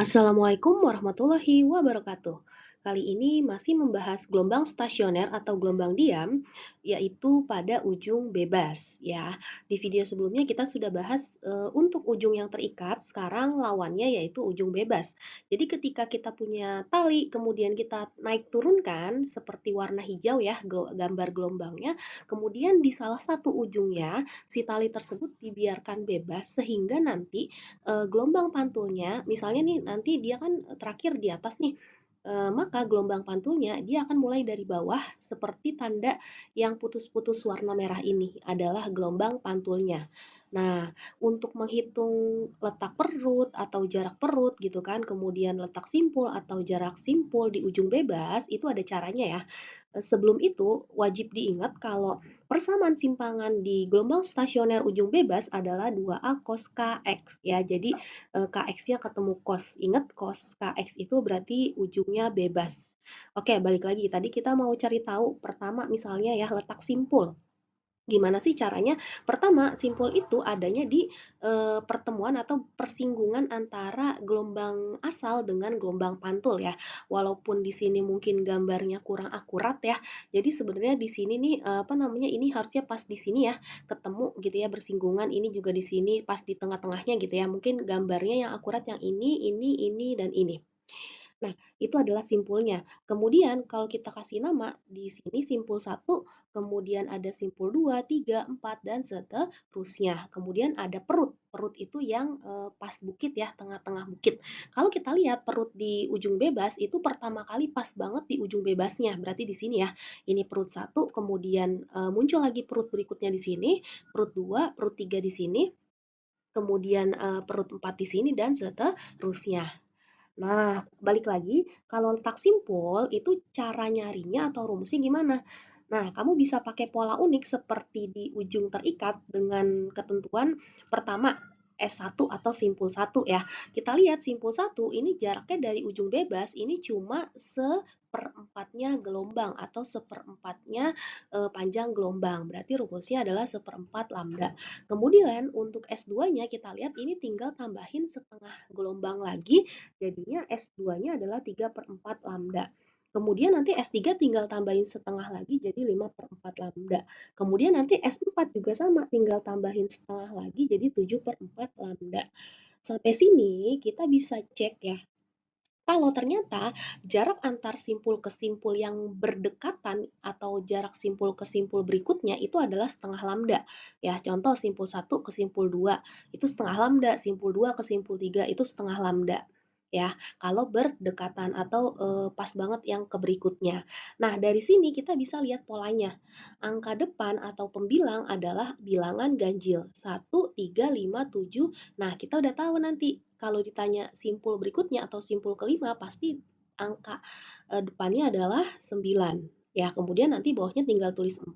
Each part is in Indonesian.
Assalamualaikum warahmatullahi wabarakatuh. Kali ini masih membahas gelombang stasioner atau gelombang diam, yaitu pada ujung bebas ya. Di video sebelumnya kita sudah bahas untuk ujung yang terikat, sekarang lawannya yaitu ujung bebas. Jadi ketika kita punya tali, kemudian kita naik turunkan seperti warna hijau ya, gambar gelombangnya, kemudian di salah satu ujungnya si tali tersebut dibiarkan bebas sehingga nanti gelombang pantulnya, misalnya nih nanti dia kan terakhir di atas nih, maka gelombang pantulnya dia akan mulai dari bawah seperti tanda yang putus-putus warna merah ini adalah gelombang pantulnya. Nah, untuk menghitung letak perut atau jarak perut gitu kan, kemudian letak simpul atau jarak simpul di ujung bebas, itu ada caranya ya. Sebelum itu, wajib diingat kalau persamaan simpangan di gelombang stasioner ujung bebas adalah 2A cos Kx ya. Jadi Kx-nya ketemu cos. Ingat cos Kx itu berarti ujungnya bebas. Oke, balik lagi. Tadi kita mau cari tahu pertama misalnya ya letak simpul. Gimana sih caranya? Pertama, simpul itu adanya di pertemuan atau persinggungan antara gelombang asal dengan gelombang pantul ya. Walaupun di sini mungkin gambarnya kurang akurat ya. Jadi sebenarnya di sini nih apa namanya ini harusnya pas di sini ya, ketemu gitu ya bersinggungan. Ini juga di sini pas di tengah-tengahnya gitu ya. Mungkin gambarnya yang akurat yang ini dan ini. Nah, itu adalah simpulnya. Kemudian kalau kita kasih nama, di sini simpul satu, kemudian ada simpul 2, 3, 4, dan seterusnya. Kemudian ada perut. Perut itu yang pas bukit ya, tengah-tengah bukit. Kalau kita lihat perut di ujung bebas, itu pertama kali pas banget di ujung bebasnya. Berarti di sini ya, ini perut satu, kemudian muncul lagi perut berikutnya di sini, perut 2, perut 3 di sini, kemudian perut 4 di sini, dan seterusnya. Nah, balik lagi, kalau letak simpul itu cara nyarinya atau rumusnya gimana? Nah, kamu bisa pakai pola unik seperti di ujung terikat dengan ketentuan pertama S1 atau simpul satu ya. Kita lihat simpul satu ini jaraknya dari ujung bebas ini cuma seperempatnya gelombang atau seperempatnya panjang gelombang. Berarti rumusnya adalah seperempat lambda. Kemudian untuk S2-nya kita lihat ini tinggal tambahin setengah gelombang lagi, jadinya S2-nya adalah 3 per 4 lambda. Kemudian nanti S3 tinggal tambahin setengah lagi jadi 5 per 4 lambda. Kemudian nanti S4 juga sama, tinggal tambahin setengah lagi jadi 7 per 4 lambda. Sampai sini kita bisa cek ya. Kalau ternyata jarak antar simpul ke simpul yang berdekatan atau jarak simpul ke simpul berikutnya itu adalah setengah lambda. Ya, contoh simpul satu ke simpul 2 itu setengah lambda, simpul 2 ke simpul 3 itu setengah lambda. Ya, kalau berdekatan atau pas banget yang ke berikutnya. Nah, dari sini kita bisa lihat polanya. Angka depan atau pembilang adalah bilangan ganjil. 1, 3, 5, 7. Nah, kita udah tahu nanti kalau ditanya simpul berikutnya atau simpul kelima pasti angka depannya adalah 9. Ya, kemudian nanti bawahnya tinggal tulis 4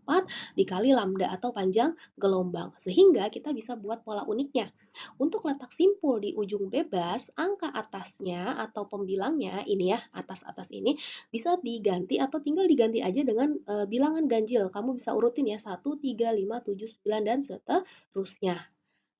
dikali lambda atau panjang gelombang. Sehingga kita bisa buat pola uniknya. Untuk letak simpul di ujung bebas, angka atasnya atau pembilangnya ini ya, atas-atas ini bisa diganti atau tinggal diganti aja dengan bilangan ganjil. Kamu bisa urutin ya 1, 3, 5, 7, 9, dan seterusnya.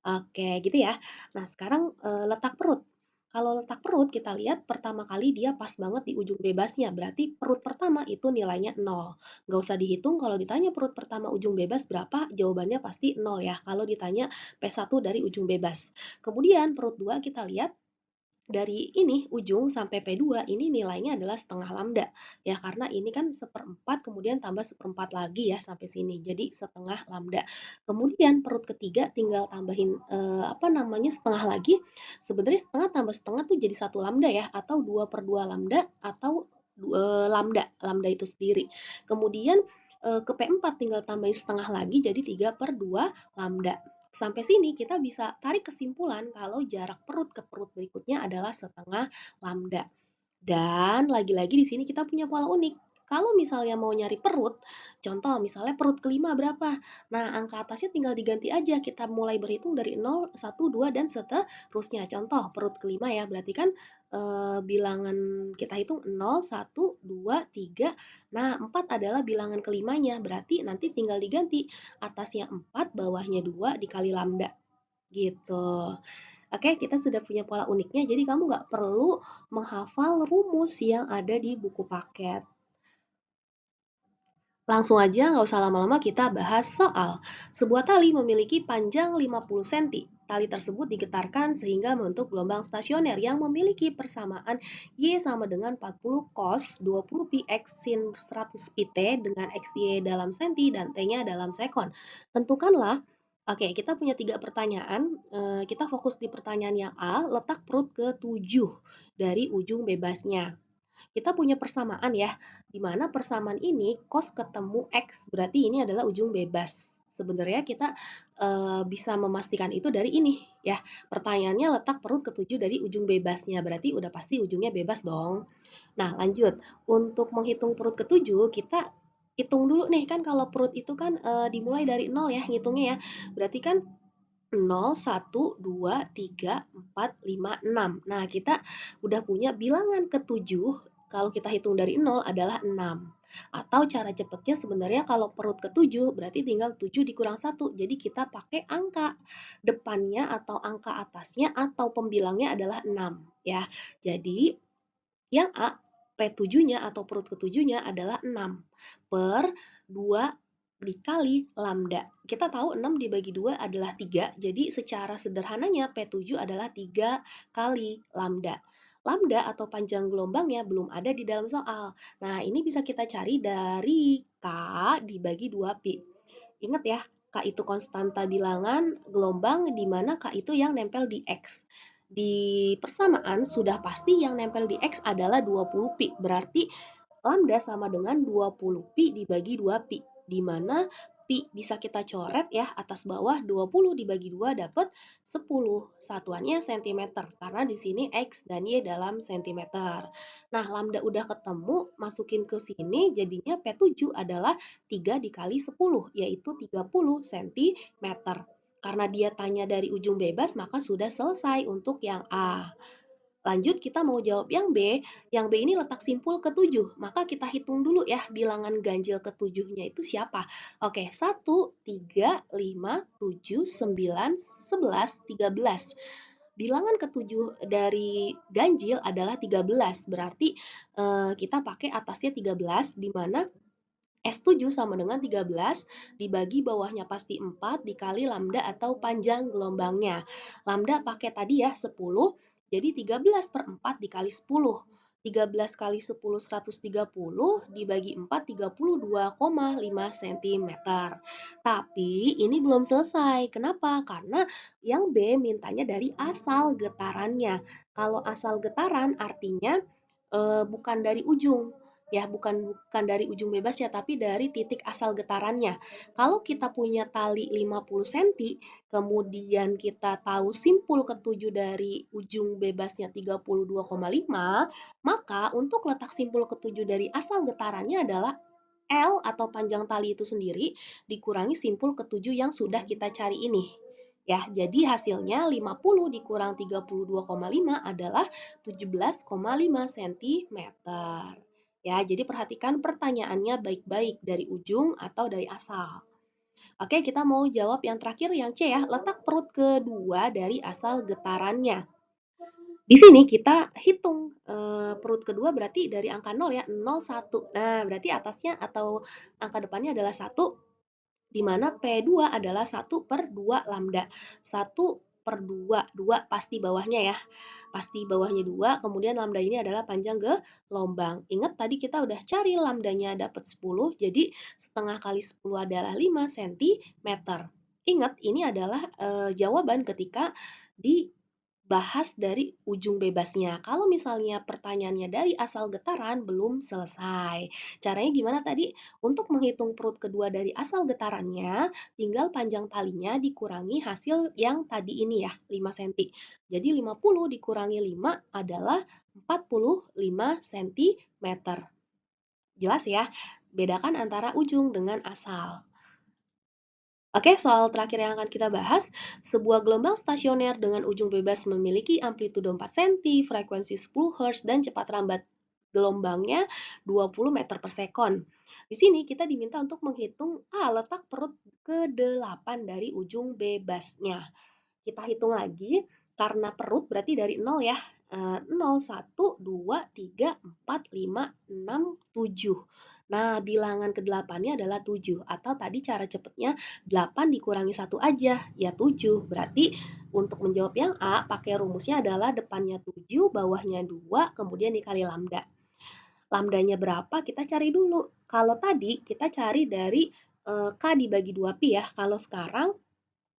Oke, gitu ya. Nah, sekarang letak perut. Kalau letak perut kita lihat pertama kali dia pas banget di ujung bebasnya, berarti perut pertama itu nilainya 0. Nggak usah dihitung kalau ditanya perut pertama ujung bebas berapa, jawabannya pasti 0 ya. Kalau ditanya P1 dari ujung bebas. Kemudian perut 2 kita lihat dari ini ujung sampai P2 ini nilainya adalah setengah lambda ya karena ini kan seperempat kemudian tambah seperempat lagi ya sampai sini jadi setengah lambda. Kemudian perut ketiga tinggal tambahin apa namanya setengah lagi, sebenarnya setengah tambah setengah tuh jadi satu lambda ya atau 2 per 2 lambda atau lambda lambda itu sendiri. Kemudian ke P4 tinggal tambahin setengah lagi jadi 3 per 2 lambda. Sampai sini kita bisa tarik kesimpulan kalau jarak perut ke perut berikutnya adalah setengah lambda. Dan lagi-lagi di sini kita punya pola unik. Kalau misalnya mau nyari perut, contoh misalnya perut kelima berapa? Nah, angka atasnya tinggal diganti aja. Kita mulai berhitung dari 0, 1, 2, dan seterusnya. Contoh perut kelima ya, berarti kan bilangan kita hitung 0, 1, 2, 3. Nah, 4 adalah bilangan kelimanya. Berarti nanti tinggal diganti. Atasnya 4, bawahnya 2 dikali lambda. Gitu. Oke, kita sudah punya pola uniknya, jadi kamu nggak perlu menghafal rumus yang ada di buku paket. Langsung aja, nggak usah lama-lama, kita bahas soal. Sebuah tali memiliki panjang 50 cm. Tali tersebut digetarkan sehingga membentuk gelombang stasioner yang memiliki persamaan Y sama dengan 40 cos 20 pi X sin 100 pi T dengan XY dalam senti dan T-nya dalam sekon. Tentukanlah. Oke, kita punya 3 pertanyaan. Kita fokus di pertanyaan yang A, letak perut ke-7 dari ujung bebasnya. Kita punya persamaan ya, di mana persamaan ini cos ketemu X, berarti ini adalah ujung bebas. Sebenarnya kita bisa memastikan itu dari ini ya. Pertanyaannya letak perut ketujuh dari ujung bebasnya, berarti udah pasti ujungnya bebas dong. Nah, lanjut. Untuk menghitung perut ketujuh, kita hitung dulu nih, kan kalau perut itu kan dimulai dari 0 ya, ngitungnya ya. Berarti kan 0, 1, 2, 3, 4, 5, 6. Nah, kita udah punya bilangan ketujuh, kalau kita hitung dari 0 adalah 6. Atau cara cepatnya sebenarnya kalau perut ketujuh berarti tinggal 7 dikurang 1. Jadi kita pakai angka depannya atau angka atasnya atau pembilangnya adalah 6 ya. Jadi yang A, P7-nya atau perut ketujuhnya adalah 6 per 2 dikali lambda. Kita tahu 6 dibagi 2 adalah 3, jadi secara sederhananya P7 adalah 3 kali lambda. Lambda atau panjang gelombangnya belum ada di dalam soal. Nah, ini bisa kita cari dari K dibagi 2 pi. Ingat ya, K itu konstanta bilangan gelombang, di mana K itu yang nempel di X. Di persamaan sudah pasti yang nempel di X adalah 20 pi. Berarti lambda sama dengan 20 pi dibagi 2 pi. Di mana pi bisa kita coret ya, atas bawah 20 dibagi 2 dapat 10. Satuannya cm, karena di sini X dan Y dalam cm. Nah, lambda udah ketemu, masukin ke sini, jadinya P7 adalah 3 dikali 10, yaitu 30 cm. Karena dia tanya dari ujung bebas, maka sudah selesai untuk yang A. Lanjut, kita mau jawab yang B. Yang B ini letak simpul ke-7. Maka kita hitung dulu ya, bilangan ganjil ke-7-nya itu siapa. Oke, 1, 3, 5, 7, 9, 11, 13. Bilangan ke-7 dari ganjil adalah 13. Berarti kita pakai atasnya 13, di mana S7 sama dengan 13, dibagi bawahnya pasti 4, dikali lambda atau panjang gelombangnya. Lambda pakai tadi ya, 10, jadi 13 per 4 dikali 10. 13 kali 10, 130, dibagi 4, 32,5 cm. Tapi ini belum selesai. Kenapa? Karena yang B mintanya dari asal getarannya. Kalau asal getaran artinya bukan dari ujung, ya, bukan dari ujung bebas ya, tapi dari titik asal getarannya. Kalau kita punya tali 50 cm, kemudian kita tahu simpul ketujuh dari ujung bebasnya 32,5, maka untuk letak simpul ketujuh dari asal getarannya adalah L atau panjang tali itu sendiri dikurangi simpul ketujuh yang sudah kita cari ini. Ya, jadi hasilnya 50 dikurang 32,5 adalah 17,5 cm. Ya, jadi perhatikan pertanyaannya baik-baik, dari ujung atau dari asal. Oke, kita mau jawab yang terakhir, yang C ya, letak perut kedua dari asal getarannya. Di sini kita hitung perut kedua, berarti dari angka 0 ya, 0, 1. Nah, berarti atasnya atau angka depannya adalah 1, di mana P2 adalah 1 per 2 lambda. 1 per 2, 2 pasti bawahnya ya. Pasti bawahnya 2, kemudian lambda ini adalah panjang gelombang. Ingat tadi kita udah cari lambdanya dapat 10, jadi setengah kali 10 adalah 5 cm. Ingat, ini adalah jawaban ketika dibahas dari ujung bebasnya. Kalau misalnya pertanyaannya dari asal getaran, belum selesai. Caranya gimana tadi? Untuk menghitung perut kedua dari asal getarannya, tinggal panjang talinya dikurangi hasil yang tadi ini ya, 5 cm. Jadi 50 dikurangi 5 adalah 45 cm. Jelas ya? Bedakan antara ujung dengan asal. Oke, soal terakhir yang akan kita bahas, sebuah gelombang stasioner dengan ujung bebas memiliki amplitudo 4 cm, frekuensi 10 Hz, dan cepat rambat gelombangnya 20 meter per sekon. Di sini kita diminta untuk menghitung letak perut ke-8 dari ujung bebasnya. Kita hitung lagi, Karena perut berarti dari 0 ya. 0, 1, 2, 3, 4, 5, 6, 7. Nah, bilangan ke-8-nya adalah 7. Atau tadi cara cepatnya 8 dikurangi 1 aja, ya 7. Berarti untuk menjawab yang A, pakai rumusnya adalah depannya 7, bawahnya 2, kemudian dikali lambda. Lambdanya berapa? Kita cari dulu. Kalau tadi kita cari dari K dibagi 2pi ya. Kalau sekarang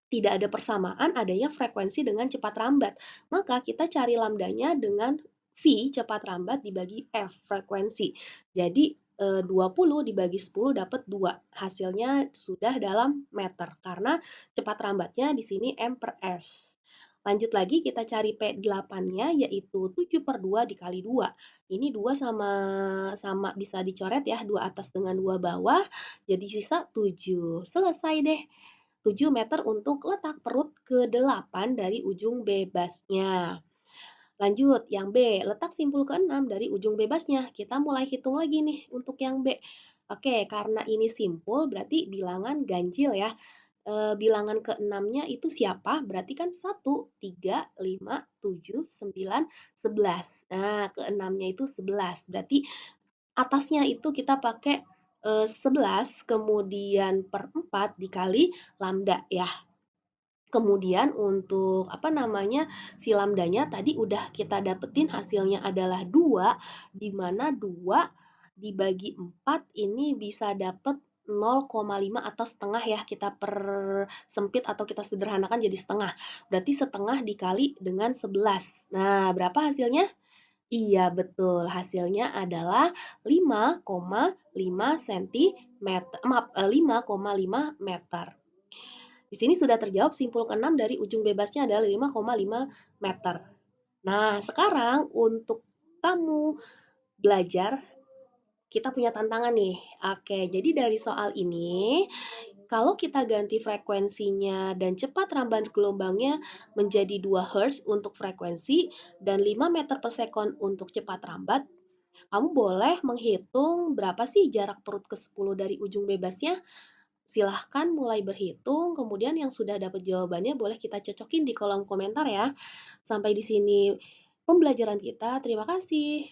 tidak ada persamaan adanya frekuensi dengan cepat rambat. Maka kita cari lambdanya dengan V cepat rambat dibagi F frekuensi. Jadi 20 dibagi 10 dapat 2. Hasilnya sudah dalam meter karena cepat rambatnya di sini M per S. Lanjut lagi kita cari P8-nya yaitu 7 per 2 dikali 2. Ini 2 sama sama bisa dicoret ya, 2 atas dengan 2 bawah, jadi sisa 7. Selesai deh. 7 meter untuk letak perut ke-8 dari ujung bebasnya. Lanjut, yang B, letak simpul ke-6 dari ujung bebasnya. Kita mulai hitung lagi nih untuk yang B. Oke, karena ini simpul berarti bilangan ganjil ya. Bilangan ke-6-nya itu siapa? Berarti kan 1, 3, 5, 7, 9, 11. Nah, ke-6-nya itu 11. Berarti atasnya itu kita pakai 11 kemudian per 4 dikali lambda ya. Kemudian untuk apa namanya si lambdanya tadi udah kita dapetin hasilnya adalah 2, di mana 2 dibagi 4 ini bisa dapet 0,5 atau setengah ya, kita persempit atau kita sederhanakan jadi setengah. Berarti setengah dikali dengan 11. Nah, berapa hasilnya? Iya, betul. Hasilnya adalah 5,5 cm, maaf, 5,5 meter. Di sini sudah terjawab simpul ke-6 dari ujung bebasnya adalah 5,5 meter. Nah, sekarang untuk kamu belajar, kita punya tantangan nih. Oke, jadi dari soal ini, kalau kita ganti frekuensinya dan cepat rambat gelombangnya menjadi 2 Hz untuk frekuensi dan 5 meter per sekon untuk cepat rambat, kamu boleh menghitung berapa sih jarak perut ke-10 dari ujung bebasnya. Silahkan mulai berhitung, kemudian yang sudah dapat jawabannya boleh kita cocokin di kolom komentar ya. Sampai di sini pembelajaran kita, terima kasih.